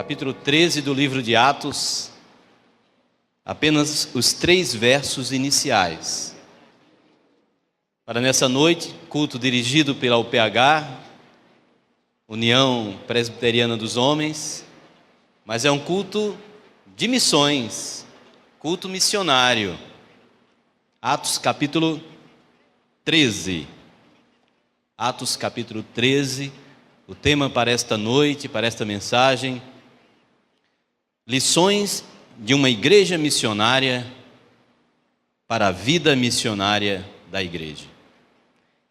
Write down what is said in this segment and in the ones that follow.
capítulo 13 do livro de Atos, apenas os 3 versos iniciais. Para nessa noite, culto dirigido pela UPH, União Presbiteriana dos Homens, mas é um culto de missões, culto missionário. Atos capítulo 13. Atos capítulo 13, o tema para esta noite, para esta mensagem: lições de uma igreja missionária para a vida missionária da igreja.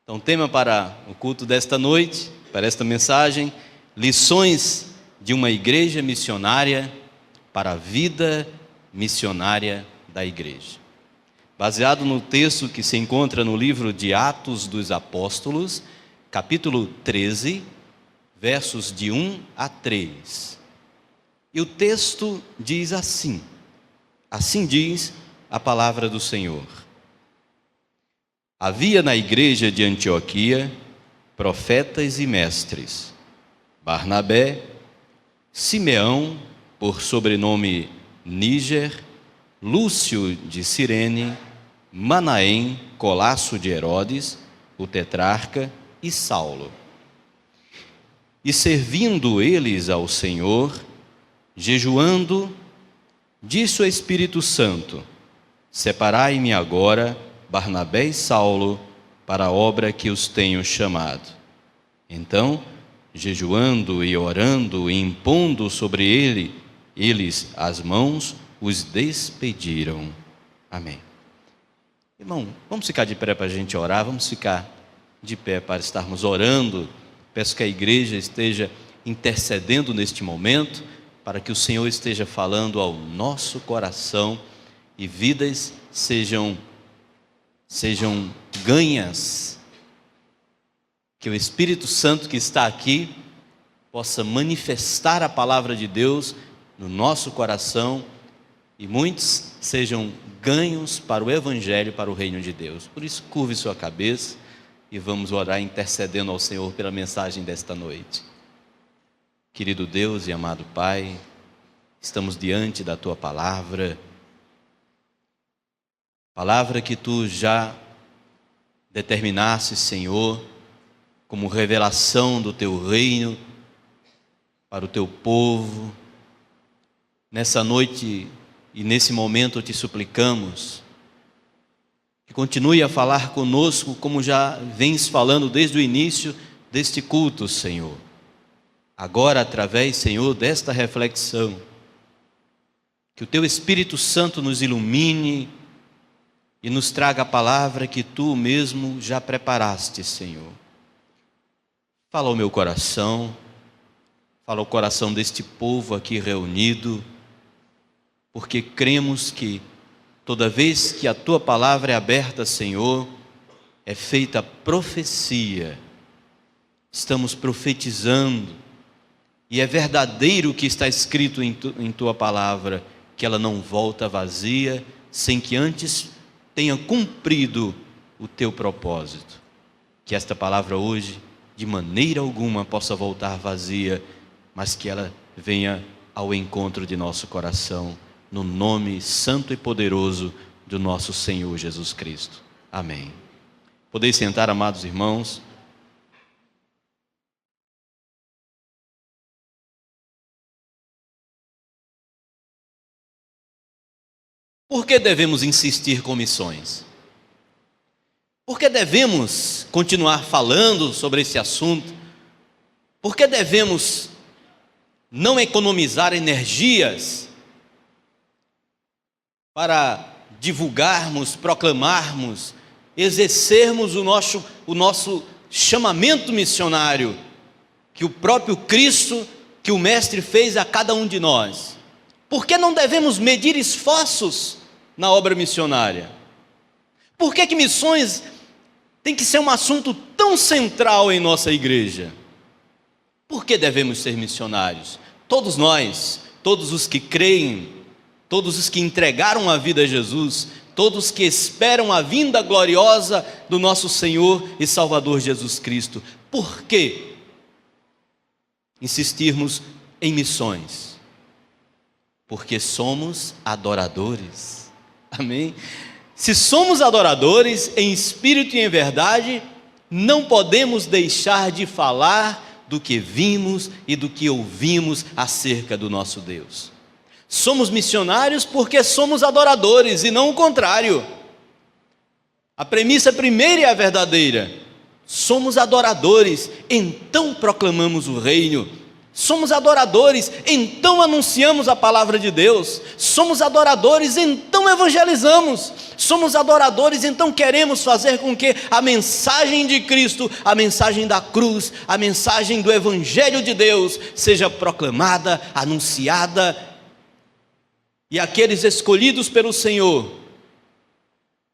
Então, o tema para o culto desta noite, para esta mensagem: lições de uma igreja missionária para a vida missionária da igreja. Baseado no texto que se encontra no livro de Atos dos Apóstolos, capítulo 13, versos de 1 a 3. E o texto diz assim: assim diz a palavra do Senhor. Havia na igreja de Antioquia profetas e mestres: Barnabé, Simeão, por sobrenome Níger, Lúcio de Cirene, Manaém, colasso de Herodes, o tetrarca, e Saulo. E servindo eles ao Senhor, jejuando, disse o Espírito Santo: separai-me agora Barnabé e Saulo para a obra que os tenho chamado. Então, jejuando e orando e impondo sobre eles as mãos, os despediram. Amém. Irmão, vamos ficar de pé para a gente orar, vamos ficar de pé para estarmos orando. Peço que a igreja esteja intercedendo neste momento, para que o Senhor esteja falando ao nosso coração e vidas sejam ganhas. Que o Espírito Santo que está aqui possa manifestar a palavra de Deus no nosso coração e muitos sejam ganhos para o Evangelho, para o reino de Deus. Por isso, curve sua cabeça e vamos orar intercedendo ao Senhor pela mensagem desta noite. Querido Deus e amado Pai, estamos diante da Tua palavra, palavra que Tu já determinaste, Senhor, como revelação do Teu reino para o Teu povo. Nessa noite e nesse momento te suplicamos que continue a falar conosco como já vens falando desde o início deste culto, Senhor. Agora, através, Senhor, desta reflexão, que o Teu Espírito Santo nos ilumine e nos traga a palavra que Tu mesmo já preparaste, Senhor. Fala ao meu coração, fala ao coração deste povo aqui reunido, porque cremos que toda vez que a Tua palavra é aberta, Senhor, é feita profecia. Estamos profetizando, e é verdadeiro o que está escrito em Tua palavra, que ela não volta vazia, sem que antes tenha cumprido o Teu propósito. Que esta palavra hoje, de maneira alguma, possa voltar vazia, mas que ela venha ao encontro de nosso coração, no nome santo e poderoso do nosso Senhor Jesus Cristo. Amém. Podeis sentar, amados irmãos. Por que devemos insistir com missões? Por que devemos continuar falando sobre esse assunto? Por que devemos não economizar energias para divulgarmos, proclamarmos, exercermos o nosso chamamento missionário, que o próprio Cristo, que o Mestre fez a cada um de nós? Por que não devemos medir esforços na obra missionária? Por que missões tem que ser um assunto tão central em nossa igreja? Por que devemos ser missionários? Todos nós, todos os que creem, todos os que entregaram a vida a Jesus, todos que esperam a vinda gloriosa do nosso Senhor e Salvador Jesus Cristo. Por que insistirmos em missões? Porque somos adoradores. Amém? Se somos adoradores em espírito e em verdade, não podemos deixar de falar do que vimos e do que ouvimos acerca do nosso Deus. Somos missionários porque somos adoradores e não o contrário. A premissa primeira é a verdadeira. Somos adoradores, então proclamamos o reino. Somos adoradores, então anunciamos a palavra de Deus. Somos adoradores, então evangelizamos. Somos adoradores, então queremos fazer com que a mensagem de Cristo, a mensagem da cruz, a mensagem do Evangelho de Deus seja proclamada, anunciada, e aqueles escolhidos pelo Senhor,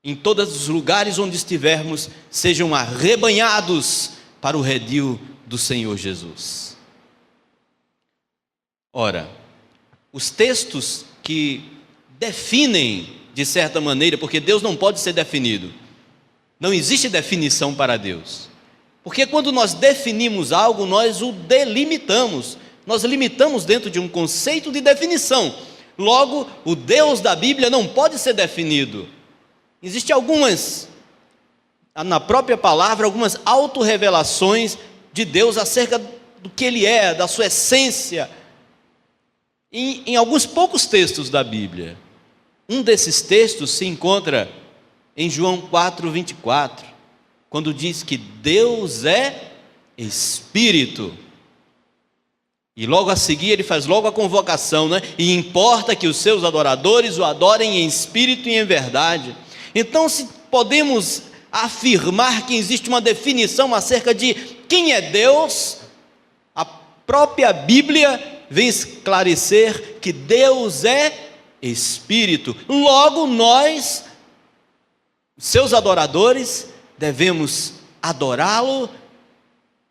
em todos os lugares onde estivermos, sejam arrebanhados para o redil do Senhor Jesus. Ora, os textos que definem, de certa maneira, porque Deus não pode ser definido, não existe definição para Deus, porque quando nós definimos algo, nós o delimitamos, nós limitamos dentro de um conceito de definição. Logo, o Deus da Bíblia não pode ser definido. Existem algumas, na própria palavra, algumas autorrevelações de Deus acerca do que Ele é, da sua essência, em alguns poucos textos da Bíblia. Um desses textos se encontra em João 4:24, quando diz que Deus é Espírito. E logo a seguir ele faz logo a convocação, né? E importa que os seus adoradores o adorem em espírito e em verdade. Então, se podemos afirmar que existe uma definição acerca de quem é Deus, a própria Bíblia vem esclarecer que Deus é Espírito. Logo nós, seus adoradores, devemos adorá-lo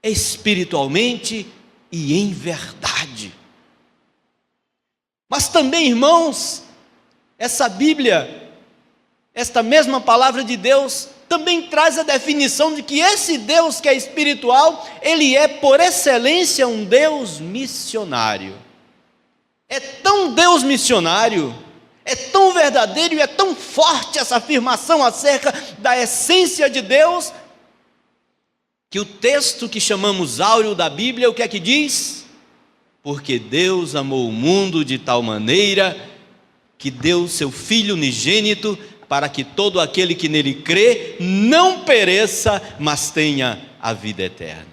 espiritualmente e em verdade. Mas também, irmãos, essa Bíblia, esta mesma palavra de Deus, também traz a definição de que esse Deus que é espiritual, Ele é por excelência um Deus missionário. É tão Deus missionário, é tão verdadeiro e é tão forte essa afirmação acerca da essência de Deus, que o texto que chamamos áureo da Bíblia, o que é que diz? Porque Deus amou o mundo de tal maneira que deu seu Filho unigênito, para que todo aquele que nele crê não pereça, mas tenha a vida eterna.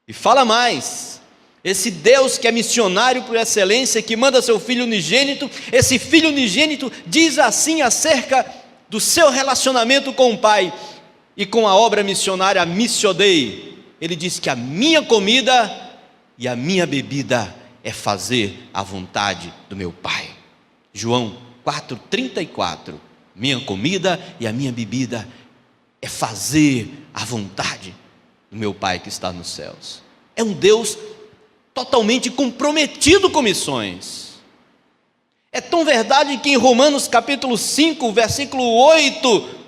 E fala mais, esse Deus que é missionário por excelência, que manda seu Filho unigênito, esse Filho unigênito diz assim acerca do seu relacionamento com o Pai e com a obra missionária Missio Dei. Ele diz que a minha comida e a minha bebida é fazer a vontade do meu Pai. João 4:34. Minha comida e a minha bebida é fazer a vontade do meu Pai que está nos céus. É um Deus totalmente comprometido com missões. É tão verdade que em Romanos capítulo 5, versículo 8,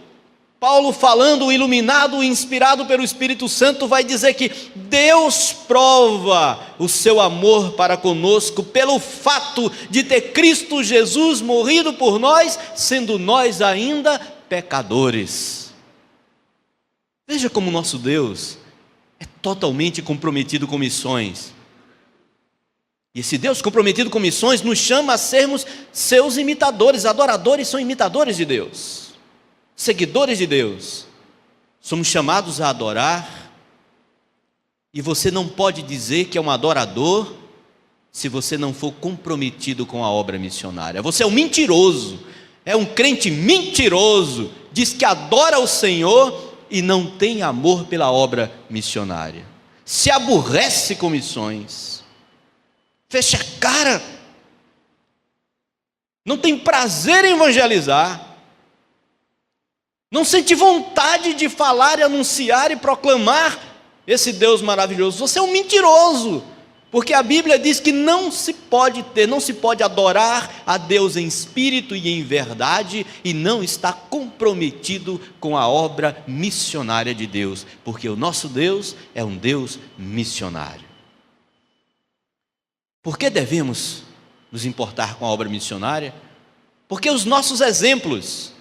Paulo, falando, iluminado e inspirado pelo Espírito Santo, vai dizer que Deus prova o seu amor para conosco pelo fato de ter Cristo Jesus morrido por nós, sendo nós ainda pecadores. Veja como nosso Deus é totalmente comprometido com missões. E esse Deus comprometido com missões nos chama a sermos seus imitadores. Adoradores são imitadores de Deus, seguidores de Deus. Somos chamados a adorar, e você não pode dizer que é um adorador se você não for comprometido com a obra missionária. Você é um mentiroso, é um crente mentiroso, diz que adora o Senhor e não tem amor pela obra missionária, se aborrece com missões, fecha a cara, não tem prazer em evangelizar, não sente vontade de falar e anunciar e proclamar esse Deus maravilhoso. Você é um mentiroso, porque a Bíblia diz que não se pode adorar a Deus em espírito e em verdade e não está comprometido com a obra missionária de Deus, porque o nosso Deus é um Deus missionário. Por que devemos nos importar com a obra missionária? Porque os nossos exemplos,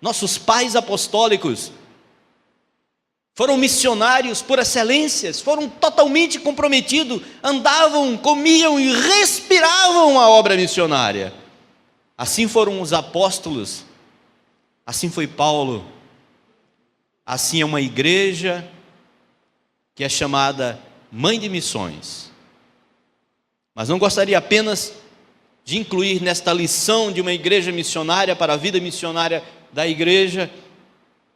nossos pais apostólicos, foram missionários por excelências, foram totalmente comprometidos, andavam, comiam e respiravam a obra missionária. Assim foram os apóstolos, assim foi Paulo, assim é uma igreja que é chamada Mãe de Missões. Mas não gostaria apenas de incluir nesta lição de uma igreja missionária para a vida missionária da igreja,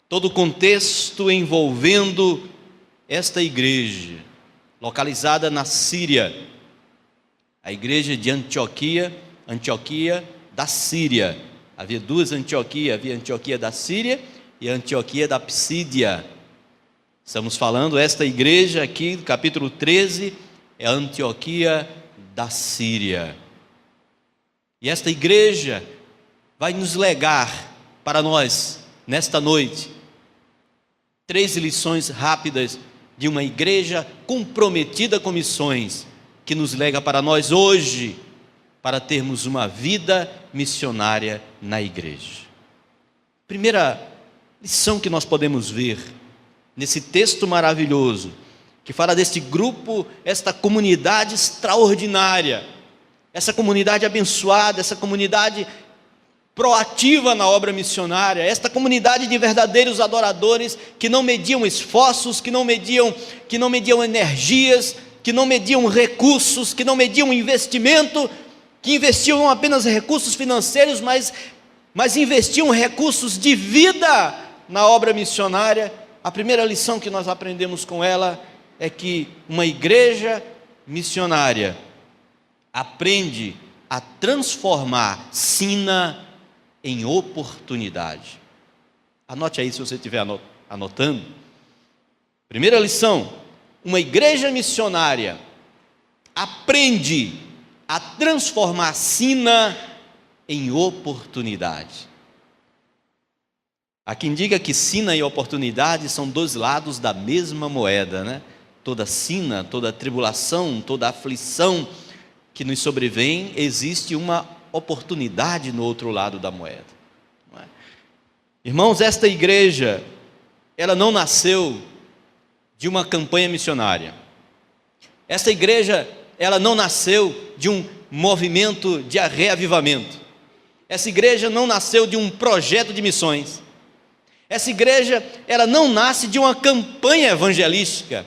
todo o contexto envolvendo esta igreja, localizada na Síria, a igreja de Antioquia da Síria. Havia duas Antioquias, havia a Antioquia da Síria e a Antioquia da Psídia. Estamos falando, esta igreja aqui, capítulo 13, é a Antioquia da Síria. E esta igreja vai nos legar para nós, nesta noite, 3 lições rápidas de uma igreja comprometida com missões, que nos lega para nós hoje, para termos uma vida missionária na igreja. Primeira lição que nós podemos ver nesse texto maravilhoso, que fala deste grupo, esta comunidade extraordinária, essa comunidade abençoada, essa comunidade proativa na obra missionária, esta comunidade de verdadeiros adoradores que não mediam esforços, que não mediam energias, que não mediam recursos, que não mediam investimento, que investiam não apenas recursos financeiros, mas investiam recursos de vida na obra missionária. A primeira lição que nós aprendemos com ela é que uma igreja missionária aprende a transformar sina em oportunidade. Anote aí se você estiver anotando. Primeira lição: uma igreja missionária aprende a transformar sina em oportunidade. Há quem diga que sina e oportunidade são dois lados da mesma moeda, né? Toda sina, toda tribulação, toda aflição que nos sobrevém, existe uma oportunidade no outro lado da moeda, não é? Irmãos, esta igreja, ela não nasceu de uma campanha missionária. Esta igreja, ela não nasceu de um movimento de reavivamento. Essa igreja não nasceu de um projeto de missões. Essa igreja, ela não nasce de uma campanha evangelística.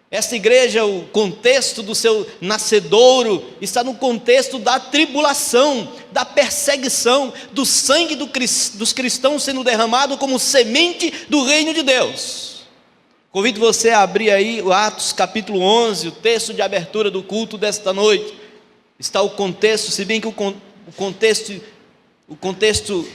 Essa igreja, o contexto do seu nascedouro está no contexto da tribulação, da perseguição, do sangue dos cristãos sendo derramado como semente do reino de Deus. Convido você a abrir aí o Atos capítulo 11, o texto de abertura do culto desta noite. Está o contexto, se bem que o contexto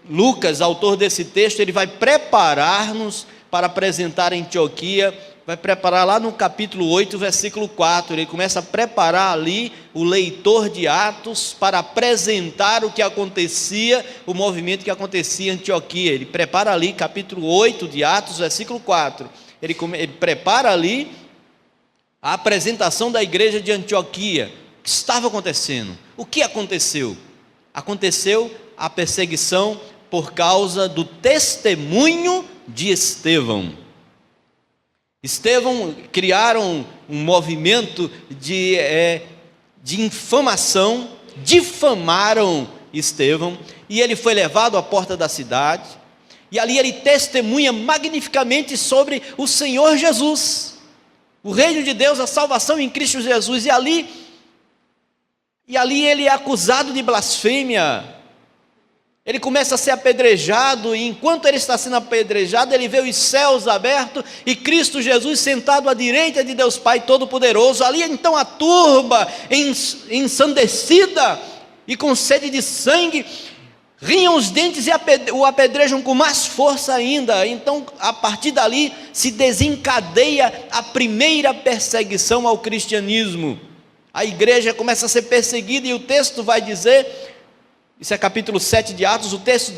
Lucas, autor desse texto, ele vai preparar-nos para apresentar a Antioquia, vai preparar lá no capítulo 8, versículo 4, ele começa a preparar ali o leitor de Atos para apresentar o que acontecia, o movimento que acontecia em Antioquia. Ele prepara ali, capítulo 8 de Atos, versículo 4, ele prepara ali a apresentação da igreja de Antioquia. O que estava acontecendo? O que aconteceu? Aconteceu a perseguição por causa do testemunho de Estevão. Estevão criaram um movimento de infamação, difamaram Estevão, e ele foi levado à porta da cidade, e ali ele testemunha magnificamente sobre o Senhor Jesus, o reino de Deus, a salvação em Cristo Jesus, e ali ele é acusado de blasfêmia. Ele começa a ser apedrejado, e enquanto ele está sendo apedrejado, ele vê os céus abertos e Cristo Jesus sentado à direita de Deus Pai Todo-Poderoso. Ali então a turba ensandecida e com sede de sangue, riam os dentes e o apedrejam com mais força ainda. Então, a partir dali, se desencadeia a primeira perseguição ao cristianismo. A igreja começa a ser perseguida, e o texto vai dizer, isso é capítulo 7 de Atos, o texto,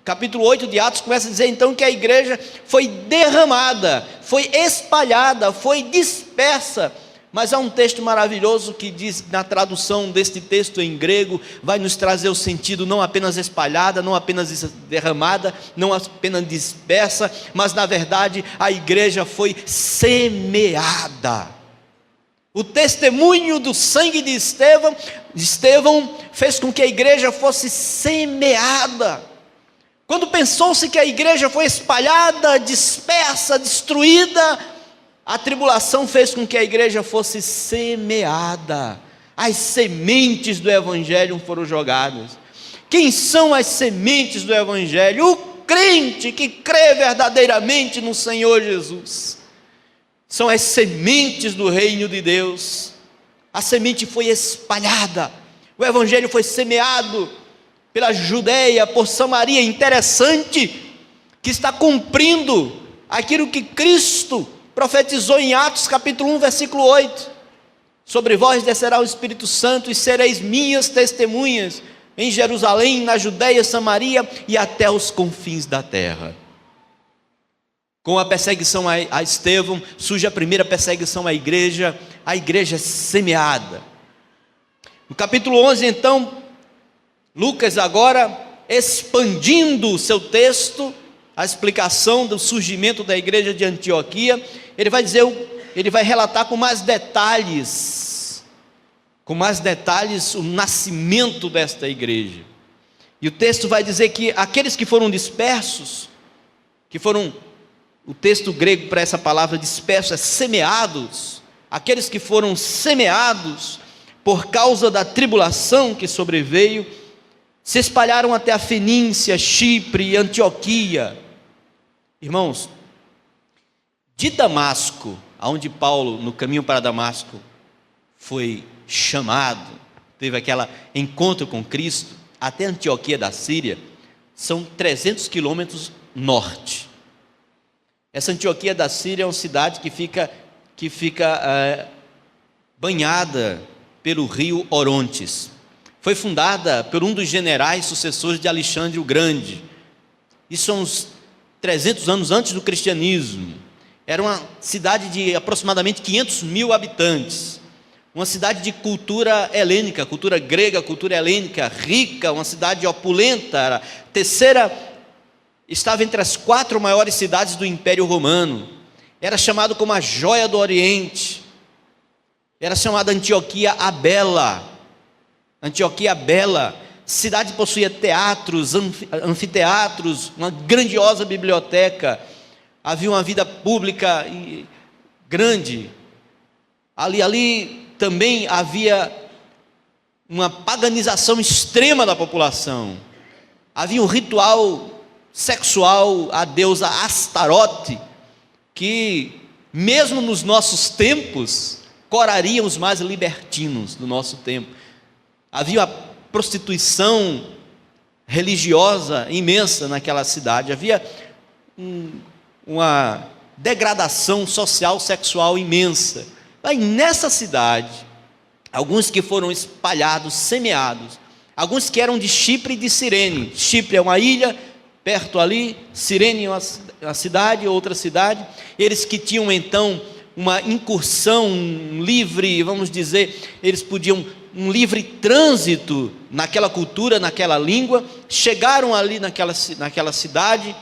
capítulo 8 de Atos, começa a dizer então que a igreja foi derramada, foi espalhada, foi dispersa Mas há um texto maravilhoso que diz, na tradução deste texto em grego, vai nos trazer o sentido não apenas espalhada, não apenas derramada, não apenas dispersa, mas na verdade a igreja foi semeada. O testemunho do sangue de Estevão fez com que a igreja fosse semeada. Quando pensou-se que a igreja foi espalhada, dispersa, destruída, a tribulação fez com que a igreja fosse semeada. As sementes do evangelho foram jogadas. Quem são as sementes do evangelho? O crente que crê verdadeiramente no Senhor Jesus. São as sementes do reino de Deus. A semente foi espalhada, o evangelho foi semeado pela Judeia, por Samaria. Interessante que está cumprindo aquilo que Cristo profetizou em Atos capítulo 1, versículo 8, sobre vós descerá o Espírito Santo e sereis minhas testemunhas em Jerusalém, na Judeia, Samaria e até os confins da terra. Com a perseguição a Estevão, surge a primeira perseguição à igreja, a igreja é semeada. No capítulo 11 então, Lucas agora expandindo o seu texto, a explicação do surgimento da igreja de Antioquia, ele vai relatar com mais detalhes o nascimento desta igreja. E o texto vai dizer que aqueles que foram dispersos, o texto grego para essa palavra disperso é semeados, aqueles que foram semeados por causa da tribulação que sobreveio, se espalharam até a Fenícia, Chipre e Antioquia. Irmãos, de Damasco, aonde Paulo, no caminho para Damasco, foi chamado, teve aquele encontro com Cristo, até Antioquia da Síria, são 300 quilômetros norte. Essa Antioquia da Síria é uma cidade que fica banhada pelo rio Orontes. Foi fundada por um dos generais sucessores de Alexandre o Grande. Isso são uns 300 anos antes do cristianismo. Era uma cidade de aproximadamente 500 mil habitantes. Uma cidade de cultura helênica, cultura grega, cultura helênica, rica, uma cidade opulenta. A terceira, estava entre as 4 maiores cidades do Império Romano. Era chamado como a joia do Oriente. Era chamada Antioquia a Bela. Antioquia Bela. Cidade possuía teatros, anfiteatros, uma grandiosa biblioteca. Havia uma vida pública grande. Ali também havia uma paganização extrema da população. Havia um ritual sexual à deusa Astarote, que mesmo nos nossos tempos, corariam os mais libertinos do nosso tempo. Havia uma prostituição religiosa imensa naquela cidade, havia uma degradação social, sexual imensa. Aí nessa cidade, alguns que foram espalhados, semeados, alguns que eram de Chipre e de Cirene. Chipre é uma ilha perto ali, Cirene é uma cidade, outra cidade. Eles que tinham então uma incursão livre, vamos dizer, eles podiam um livre trânsito naquela cultura, naquela língua, chegaram ali naquela cidade.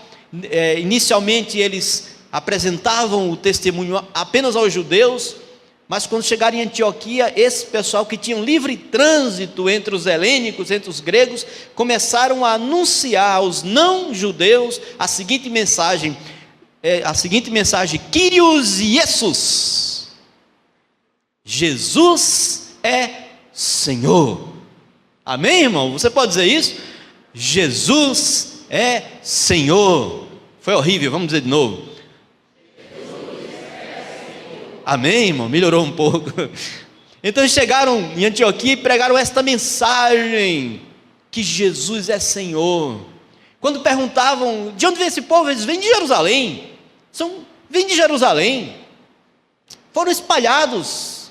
Inicialmente eles apresentavam o testemunho apenas aos judeus, mas quando chegaram em Antioquia, esse pessoal que tinha um livre trânsito entre os helênicos, entre os gregos, começaram a anunciar aos não-judeus a seguinte mensagem, Kyrios Jesus, Jesus é Senhor. Amém, irmão? Você pode dizer isso? Jesus é Senhor. Foi horrível, vamos dizer de novo. Amém, irmão? Melhorou um pouco. Então eles chegaram em Antioquia e pregaram esta mensagem, que Jesus é Senhor. Quando perguntavam, de onde vem esse povo? Eles vêm de Jerusalém. Vêm de Jerusalém. Foram espalhados.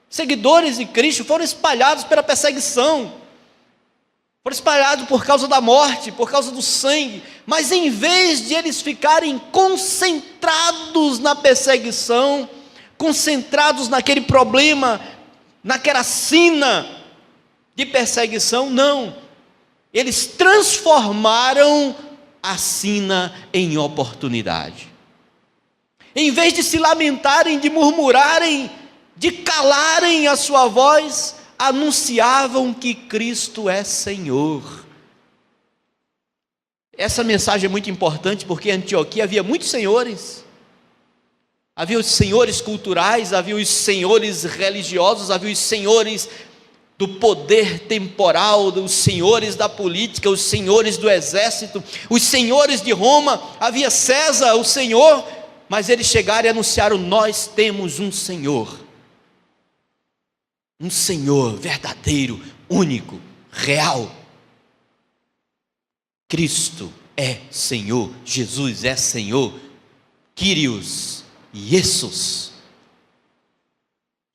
Seguidores de Cristo foram espalhados pela perseguição. Foram espalhados por causa da morte, por causa do sangue. Mas em vez de eles ficarem concentrados na perseguição, concentrados naquele problema, naquela sina de perseguição. Não, eles transformaram a sina em oportunidade. Em vez de se lamentarem, de murmurarem, de calarem a sua voz, anunciavam que Cristo é Senhor. Essa mensagem é muito importante, porque em Antioquia havia muitos senhores. Havia os senhores culturais, havia os senhores religiosos, havia os senhores do poder temporal, os senhores da política, os senhores do exército, os senhores de Roma. Havia César, o Senhor, mas eles chegaram e anunciaram: nós temos um Senhor verdadeiro, único, real. Cristo é Senhor, Jesus é Senhor, Kyrios, Jesus.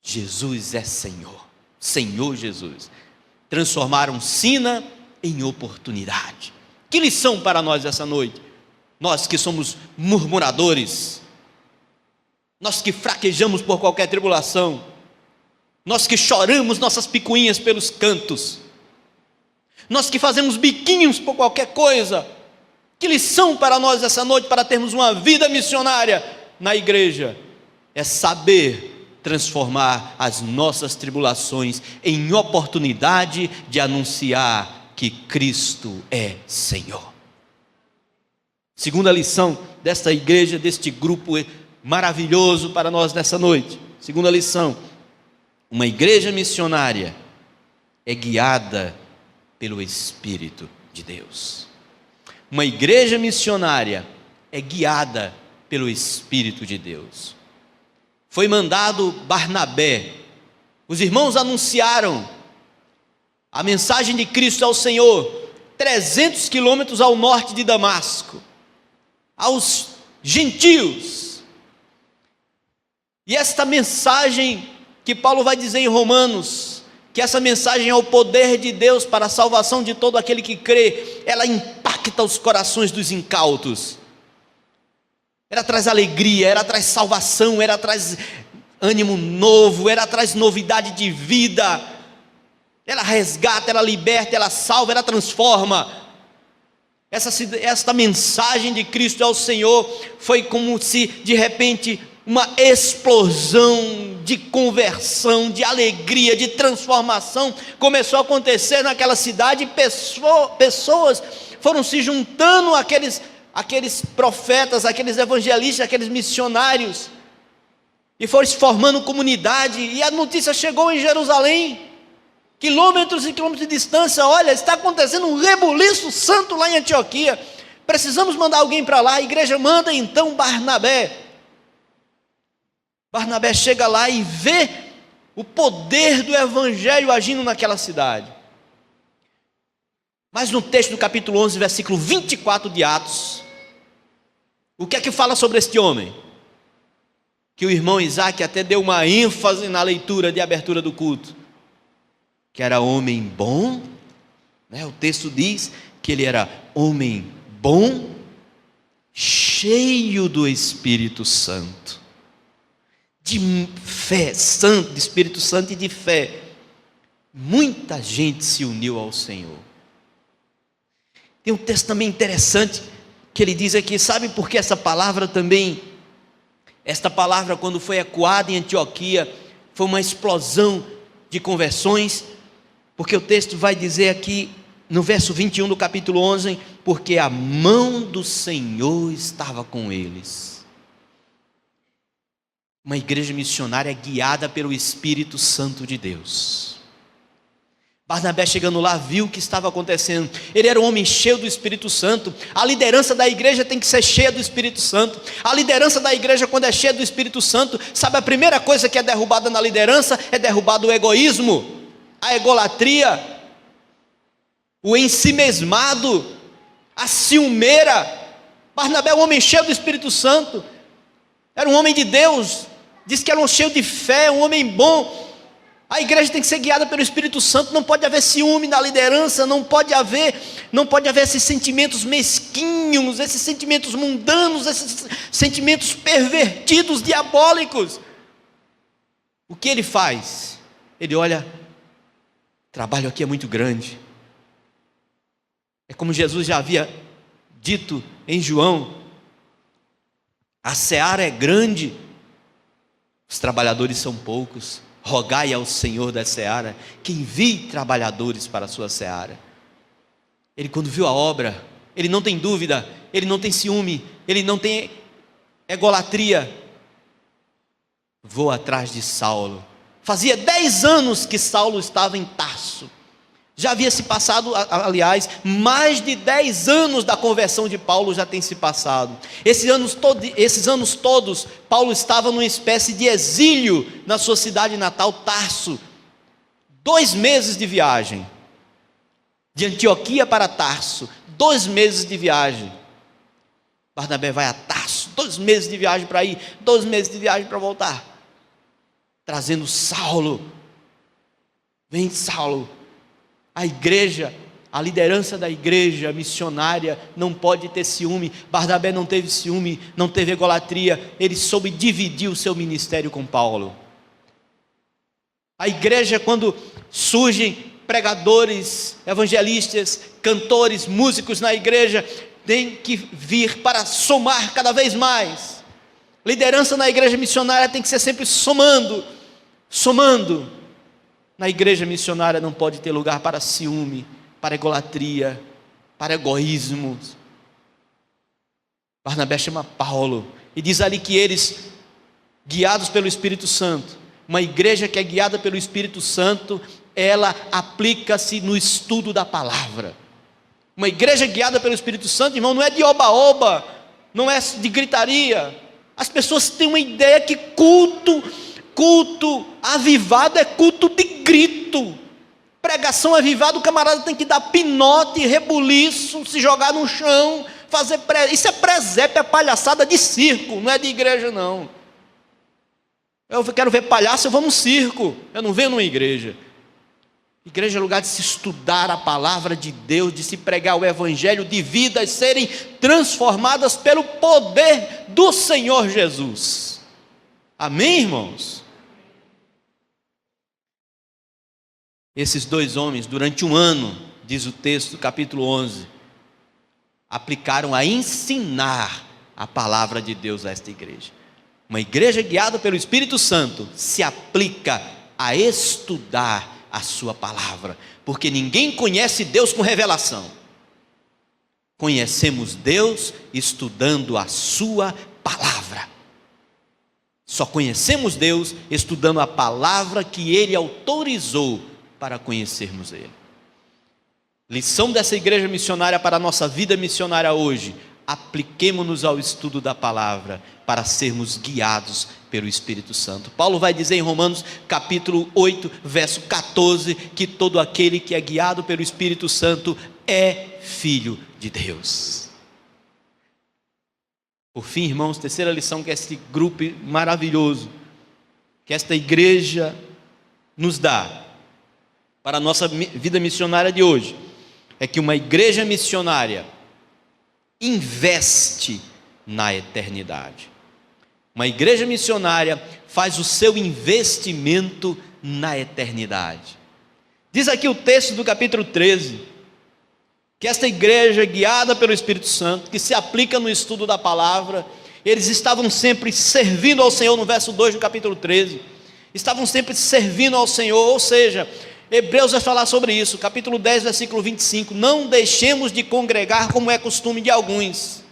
Jesus é Senhor, Senhor Jesus. Transformaram sina em oportunidade. Que lição para nós essa noite? Nós que somos murmuradores, nós que fraquejamos por qualquer tribulação, nós que choramos nossas picuinhas pelos cantos, nós que fazemos biquinhos por qualquer coisa. Que lição para nós essa noite, para termos uma vida missionária na igreja? É saber transformar as nossas tribulações em oportunidade de anunciar que Cristo é Senhor. Segunda lição desta igreja, deste grupo maravilhoso para nós nessa noite. Segunda lição: uma igreja missionária é guiada pelo Espírito de Deus. Uma igreja missionária é guiada pelo Espírito de Deus. Foi mandado Barnabé. Os irmãos anunciaram a mensagem de Cristo ao Senhor 300 quilômetros ao norte de Damasco, aos gentios. E esta mensagem que Paulo vai dizer em Romanos, que essa mensagem é o poder de Deus para a salvação de todo aquele que crê, ela impacta os corações dos incautos. Ela traz alegria, ela traz salvação, ela traz ânimo novo, ela traz novidade de vida. Ela resgata, ela liberta, ela salva, ela transforma. Esta mensagem de Cristo ao Senhor foi como se de repente uma explosão de conversão, de alegria, de transformação começou a acontecer naquela cidade. Pessoas foram se juntando àqueles profetas, aqueles evangelistas, aqueles missionários, e foram se formando comunidade. E a notícia chegou em Jerusalém, quilômetros e quilômetros de distância: olha, está acontecendo um rebuliço santo lá em Antioquia, precisamos mandar alguém para lá. A igreja manda então Barnabé. Barnabé chega lá e vê o poder do evangelho agindo naquela cidade. Mas no texto do capítulo 11, versículo 24 de Atos, o que é que fala sobre este homem? Que o irmão Isaac até deu uma ênfase na leitura de abertura do culto, que era homem bom, né? O texto diz que ele era homem bom, cheio do Espírito Santo, de fé, santo, de Espírito Santo e de fé. Muita gente se uniu ao Senhor. Tem um texto também interessante, que ele diz aqui, sabe por que essa palavra também, esta palavra quando foi ecoada em Antioquia, foi uma explosão de conversões? Porque o texto vai dizer aqui, no verso 21 do capítulo 11, porque a mão do Senhor estava com eles. Uma igreja missionária guiada pelo Espírito Santo de Deus. Barnabé chegando lá, viu o que estava acontecendo. Ele era um homem cheio do Espírito Santo. A liderança da igreja tem que ser cheia do Espírito Santo. A liderança da igreja, quando é cheia do Espírito Santo, sabe, a primeira coisa que é derrubada na liderança é derrubado o egoísmo, a egolatria, o ensimesmado, a ciumeira. Barnabé é um homem cheio do Espírito Santo, era um homem de Deus, diz que era um cheio de fé, um homem bom. A igreja tem que ser guiada pelo Espírito Santo. Não pode haver ciúme na liderança, não pode haver esses sentimentos mesquinhos, esses sentimentos mundanos, esses sentimentos pervertidos, diabólicos. O que ele faz? Ele olha, o trabalho aqui é muito grande. É como Jesus já havia dito em João: a seara é grande, os trabalhadores são poucos. Rogai ao Senhor da seara que envie trabalhadores para a sua seara. Ele, quando viu a obra, ele não tem dúvida, ele não tem ciúme, ele não tem egolatria. Vou atrás de Saulo. Fazia 10 anos que Saulo estava em Tarso. Já havia se passado, aliás, mais de 10 anos da conversão de Paulo já tem se passado. Esses anos todos, Paulo estava numa espécie de exílio na sua cidade natal, Tarso. 2 meses de viagem. De Antioquia para Tarso, 2 meses de viagem. Barnabé vai a Tarso, 2 meses de viagem para ir, 2 meses de viagem para voltar. Trazendo Saulo. Vem Saulo. A igreja, a liderança da igreja missionária não pode ter ciúme. Barnabé não teve ciúme, não teve egolatria. Ele soube dividir o seu ministério com Paulo. A igreja, quando surgem pregadores, evangelistas, cantores, músicos na igreja, tem que vir para somar cada vez mais. Liderança na igreja missionária tem que ser sempre somando. Na igreja missionária não pode ter lugar para ciúme, para egolatria, para egoísmo. Barnabé chama Paulo e diz ali que eles, guiados pelo Espírito Santo, uma igreja que é guiada pelo Espírito Santo, ela aplica-se no estudo da palavra. Uma igreja guiada pelo Espírito Santo, irmão, não é de oba-oba, não é de gritaria. As pessoas têm uma ideia que culto avivado é culto de grito. Pregação avivada, o camarada tem que dar pinote, rebuliço, se jogar no chão, isso é presépio, é palhaçada de circo, não é de igreja não. Eu quero ver palhaço, eu vou num circo, eu não venho numa igreja. Igreja é lugar de se estudar a palavra de Deus, de se pregar o evangelho, de vidas serem transformadas pelo poder do Senhor Jesus. Amém, irmãos? Esses 2 homens, durante 1 ano, diz o texto do capítulo 11, aplicaram a ensinar a palavra de Deus a esta igreja. Uma igreja guiada pelo Espírito Santo se aplica a estudar a sua palavra, porque ninguém conhece Deus com revelação. Conhecemos Deus estudando a sua palavra. Só conhecemos Deus estudando a palavra que Ele autorizou para conhecermos Ele. Lição dessa igreja missionária para a nossa vida missionária hoje: apliquemo-nos ao estudo da palavra para sermos guiados pelo Espírito Santo. Paulo vai dizer em Romanos capítulo 8, verso 14, que todo aquele que é guiado pelo Espírito Santo é filho de Deus. Por fim, irmãos, terceira lição que este grupo maravilhoso, que esta igreja nos dá para a nossa vida missionária de hoje, é que uma igreja missionária investe na eternidade. Uma igreja missionária faz o seu investimento na eternidade. Diz aqui o texto do capítulo 13, que esta igreja guiada pelo Espírito Santo, que se aplica no estudo da palavra, eles estavam sempre servindo ao Senhor. No verso 2 do capítulo 13, estavam sempre servindo ao Senhor, ou seja, Hebreus vai falar sobre isso, capítulo 10, versículo 25, não deixemos de congregar como é costume de alguns.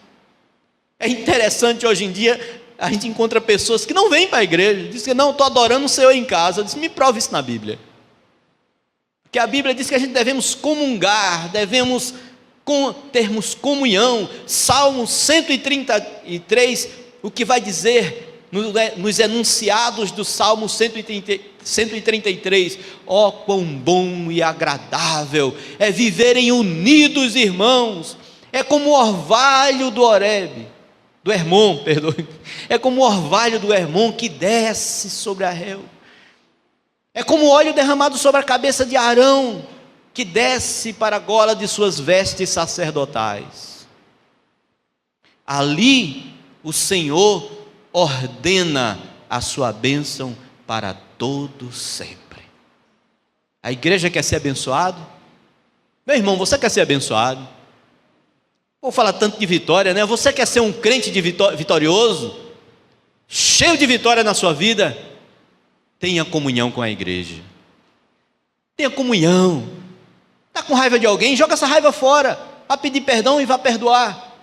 É interessante, hoje em dia, a gente encontra pessoas que não vêm para a igreja, dizem que não, estou adorando o Senhor em casa. Eu disse, me prove isso na Bíblia. Porque a Bíblia diz que a gente devemos comungar, devemos termos comunhão. Salmo 133, o que vai dizer nos enunciados do Salmo 133, ó quão bom e agradável é viverem unidos, irmãos, é como o orvalho do Hermon, é como o orvalho do Hermon que desce sobre a relva, é como o óleo derramado sobre a cabeça de Arão, que desce para a gola de suas vestes sacerdotais. Ali o Senhor ordena a sua bênção para todo sempre. A igreja quer ser abençoado? Meu irmão, você quer ser abençoado? Vou falar tanto de vitória, né? Você quer ser um crente vitorioso? Cheio de vitória na sua vida? Tenha comunhão com a igreja. Tenha comunhão. Está com raiva de alguém? Joga essa raiva fora. Vá pedir perdão e vá perdoar.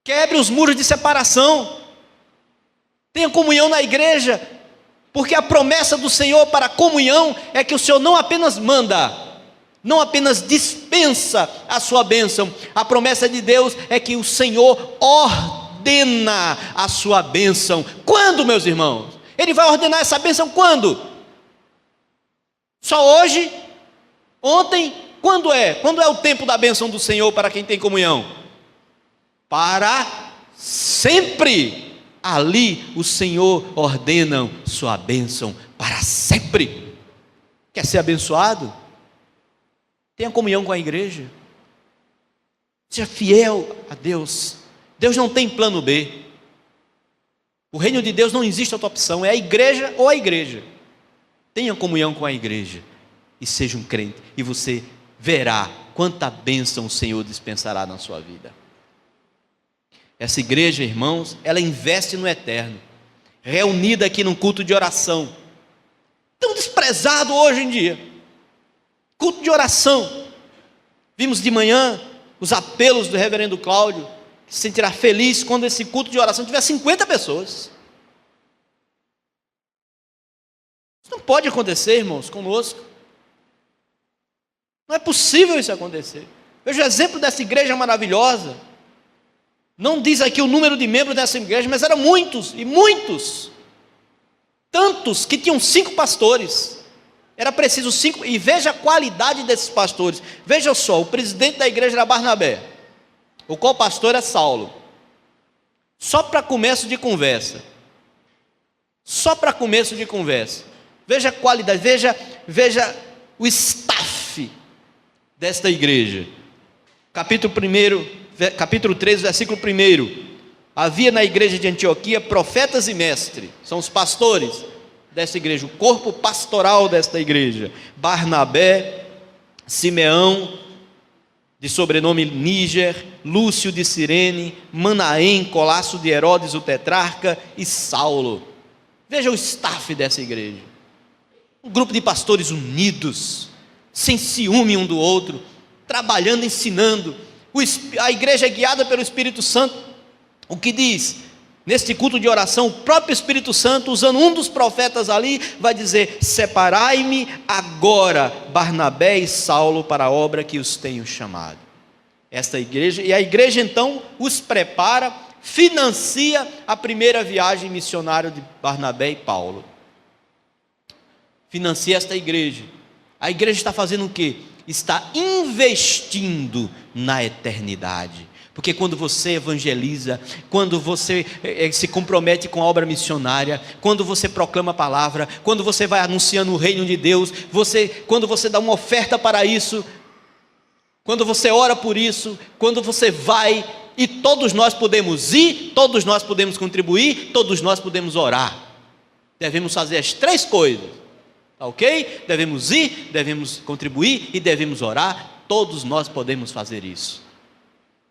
Quebre os muros de separação. Tenha comunhão na igreja, porque a promessa do Senhor para a comunhão é que o Senhor não apenas manda, não apenas dispensa a sua bênção. A promessa de Deus é que o Senhor ordena a sua bênção. Quando, meus irmãos? Ele vai ordenar essa bênção quando? Só hoje? Ontem? Quando é? Quando é o tempo da bênção do Senhor para quem tem comunhão? Para sempre. Ali o Senhor ordena sua bênção para sempre. Quer ser abençoado? Tenha comunhão com a igreja. Seja fiel a Deus. Deus não tem plano B. O reino de Deus não existe outra opção. É a igreja ou a igreja. Tenha comunhão com a igreja e seja um crente. E você verá quanta bênção o Senhor dispensará na sua vida. Essa igreja, irmãos, ela investe no eterno, reunida aqui num culto de oração, tão desprezado hoje em dia. Culto de oração. Vimos de manhã os apelos do reverendo Cláudio, que se sentirá feliz quando esse culto de oração tiver 50 pessoas. Isso não pode acontecer, irmãos, conosco. Não é possível isso acontecer. Veja o exemplo dessa igreja maravilhosa. Não diz aqui o número de membros dessa igreja, mas eram muitos, e muitos. Tantos que tinham 5 pastores. Era preciso 5, e veja a qualidade desses pastores. Veja só, o presidente da igreja era Barnabé, o qual pastor é Saulo. Só para começo de conversa. Só para começo de conversa. Veja a qualidade, veja o staff desta igreja. Capítulo 3, versículo 1. Havia na igreja de Antioquia profetas e mestres, são os pastores desta igreja, o corpo pastoral desta igreja: Barnabé, Simeão, de sobrenome Níger, Lúcio de Cirene, Manaém, Colasso de Herodes o tetrarca e Saulo. Veja o staff dessa igreja, um grupo de pastores unidos, sem ciúme um do outro, trabalhando, ensinando. A igreja é guiada pelo Espírito Santo. O que diz? Neste culto de oração, o próprio Espírito Santo, usando um dos profetas ali, vai dizer: separai-me agora Barnabé e Saulo para a obra que os tenho chamado. Esta igreja, e a igreja então os prepara, financia a primeira viagem missionária de Barnabé e Paulo. Financia esta igreja. A igreja está fazendo o quê? Está investindo na eternidade. Porque quando você evangeliza, quando você se compromete com a obra missionária, quando você proclama a palavra, quando você vai anunciando o reino de Deus, quando você dá uma oferta para isso, quando você ora por isso, quando você vai, e todos nós podemos ir, todos nós podemos contribuir, todos nós podemos orar. Devemos fazer as 3 coisas. Ok? Devemos ir, devemos contribuir e devemos orar. Todos nós podemos fazer isso.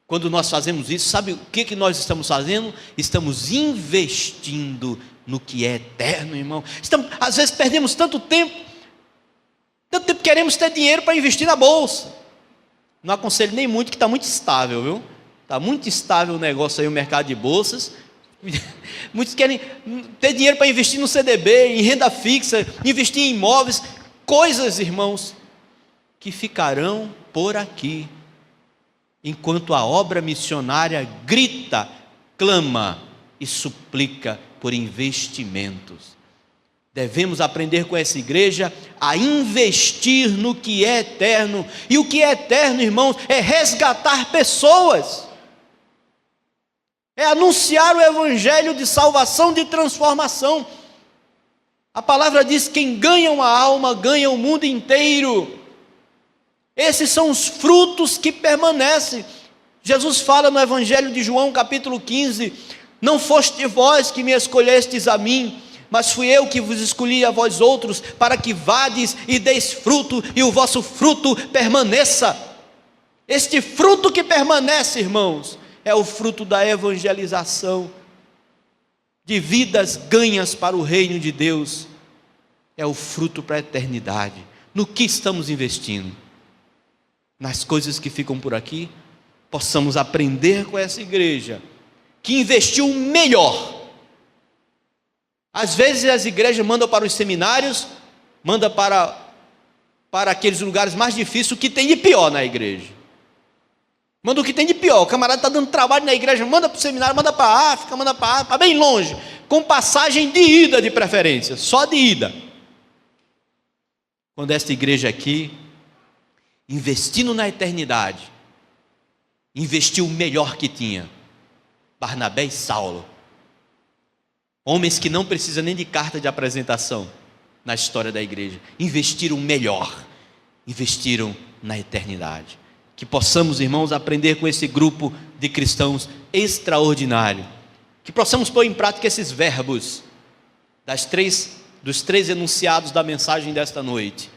Quando nós fazemos isso, sabe o que nós estamos fazendo? Estamos investindo no que é eterno, irmão. Às vezes perdemos tanto tempo queremos ter dinheiro para investir na bolsa. Não aconselho nem muito, que está muito estável, viu? Está muito estável o negócio aí, o mercado de bolsas. Muitos querem ter dinheiro para investir no CDB, em renda fixa, investir em imóveis, coisas, irmãos, que ficarão por aqui, enquanto a obra missionária grita, clama e suplica por investimentos. Devemos aprender com essa igreja a investir no que é eterno, e o que é eterno, irmãos, é resgatar pessoas, é anunciar o evangelho de salvação, de transformação. A palavra diz: quem ganha uma alma, ganha o mundo inteiro. Esses são os frutos que permanecem. Jesus fala no evangelho de João, capítulo 15: não foste vós que me escolhestes a mim, mas fui eu que vos escolhi a vós outros, para que vades e deis fruto, e o vosso fruto permaneça. Este fruto que permanece, irmãos, é o fruto da evangelização, de vidas ganhas para o reino de Deus, é o fruto para a eternidade. No que estamos investindo? Nas coisas que ficam por aqui? Possamos aprender com essa igreja, que investiu melhor. Às vezes as igrejas mandam para os seminários, mandam para aqueles lugares mais difíceis, o que tem de pior na igreja. Manda o que tem de pior. O camarada está dando trabalho na igreja, manda para o seminário, manda para a África, manda para bem longe, com passagem de ida de preferência, só de ida. Quando esta igreja aqui, investindo na eternidade, investiu o melhor que tinha, Barnabé e Saulo, homens que não precisam nem de carta de apresentação na história da igreja, investiram o melhor, investiram na eternidade. Que possamos, irmãos, aprender com esse grupo de cristãos extraordinário, que possamos pôr em prática esses verbos dos três enunciados da mensagem desta noite.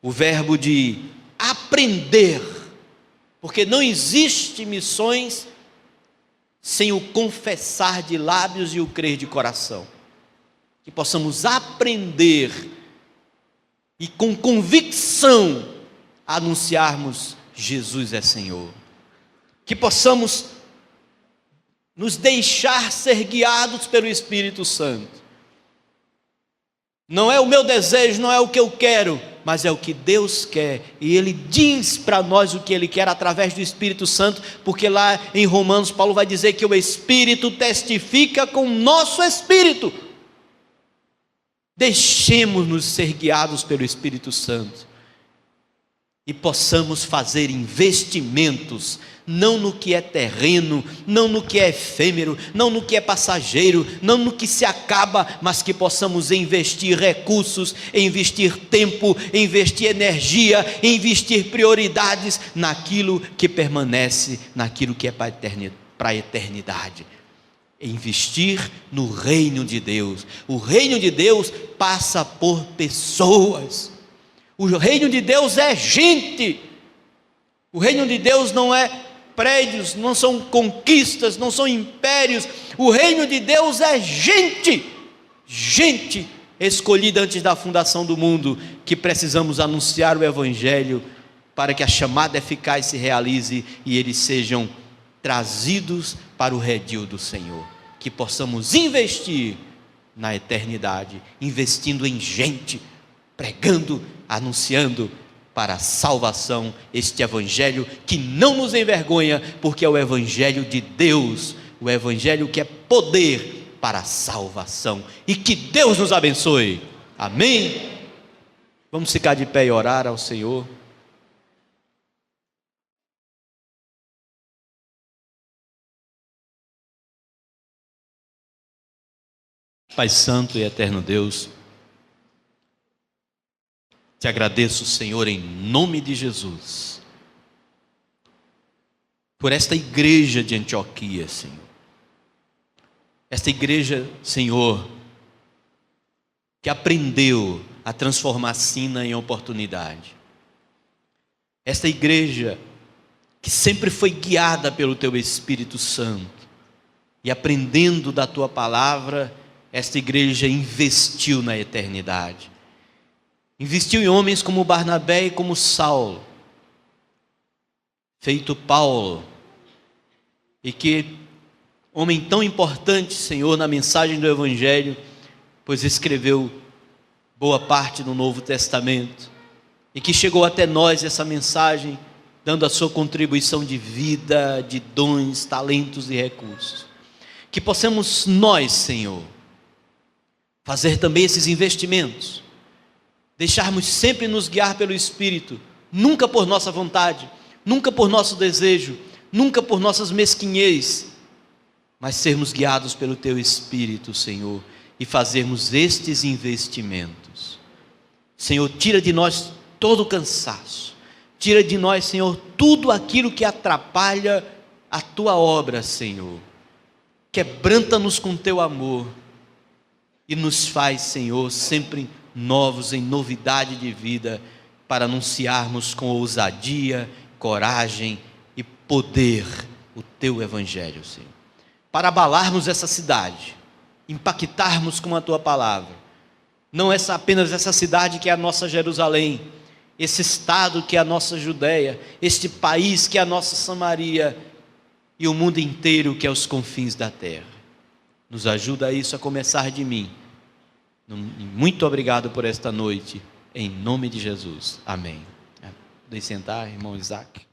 O verbo de aprender, porque não existe missões sem o confessar de lábios e o crer de coração. Que possamos aprender e com convicção anunciarmos: Jesus é Senhor. Que possamos nos deixar ser guiados pelo Espírito Santo. Não é o meu desejo, não é o que eu quero, mas é o que Deus quer, e Ele diz para nós o que Ele quer através do Espírito Santo, porque lá em Romanos Paulo vai dizer que o Espírito testifica com o nosso espírito. Deixemos-nos ser guiados pelo Espírito Santo, e possamos fazer investimentos, não no que é terreno, não no que é efêmero, não no que é passageiro, não no que se acaba, mas que possamos investir recursos, investir tempo, investir energia, investir prioridades naquilo que permanece, naquilo que é para a eternidade. Investir no reino de Deus. O reino de Deus passa por pessoas. O reino de Deus é gente. O reino de Deus não é prédios, não são conquistas, não são impérios. O reino de Deus é gente. Gente escolhida antes da fundação do mundo, que precisamos anunciar o Evangelho para que a chamada eficaz se realize e eles sejam trazidos para o redil do Senhor. Que possamos investir na eternidade, investindo em gente, pregando, anunciando para a salvação este Evangelho que não nos envergonha, porque é o Evangelho de Deus, o Evangelho que é poder para a salvação. E que Deus nos abençoe. Amém? Vamos ficar de pé e orar ao Senhor. Pai Santo e Eterno Deus, te agradeço, Senhor, em nome de Jesus, por esta igreja de Antioquia, Senhor. Esta igreja, Senhor, que aprendeu a transformar a sina em oportunidade. Esta igreja que sempre foi guiada pelo Teu Espírito Santo, e aprendendo da Tua palavra, esta igreja investiu na eternidade. Investiu em homens como Barnabé e como Saulo, feito Paulo, e que homem tão importante, Senhor, na mensagem do Evangelho, pois escreveu boa parte do Novo Testamento, e que chegou até nós essa mensagem, dando a sua contribuição de vida, de dons, talentos e recursos. Que possamos nós, Senhor, fazer também esses investimentos, deixarmos sempre nos guiar pelo Espírito, nunca por nossa vontade, nunca por nosso desejo, nunca por nossas mesquinhez, mas sermos guiados pelo Teu Espírito, Senhor, e fazermos estes investimentos. Senhor, tira de nós todo o cansaço, tira de nós, Senhor, tudo aquilo que atrapalha a Tua obra, Senhor. Quebranta-nos com Teu amor, e nos faz, Senhor, sempre novos em novidade de vida, para anunciarmos com ousadia, coragem e poder o Teu Evangelho, Senhor. Para abalarmos essa cidade, impactarmos com a Tua palavra. Não é apenas essa cidade que é a nossa Jerusalém, esse estado que é a nossa Judéia, este país que é a nossa Samaria, e o mundo inteiro que é os confins da terra. Nos ajuda a isso, a começar de mim. Muito obrigado por esta noite, em nome de Jesus. Amém. Podem sentar, irmão Isaac.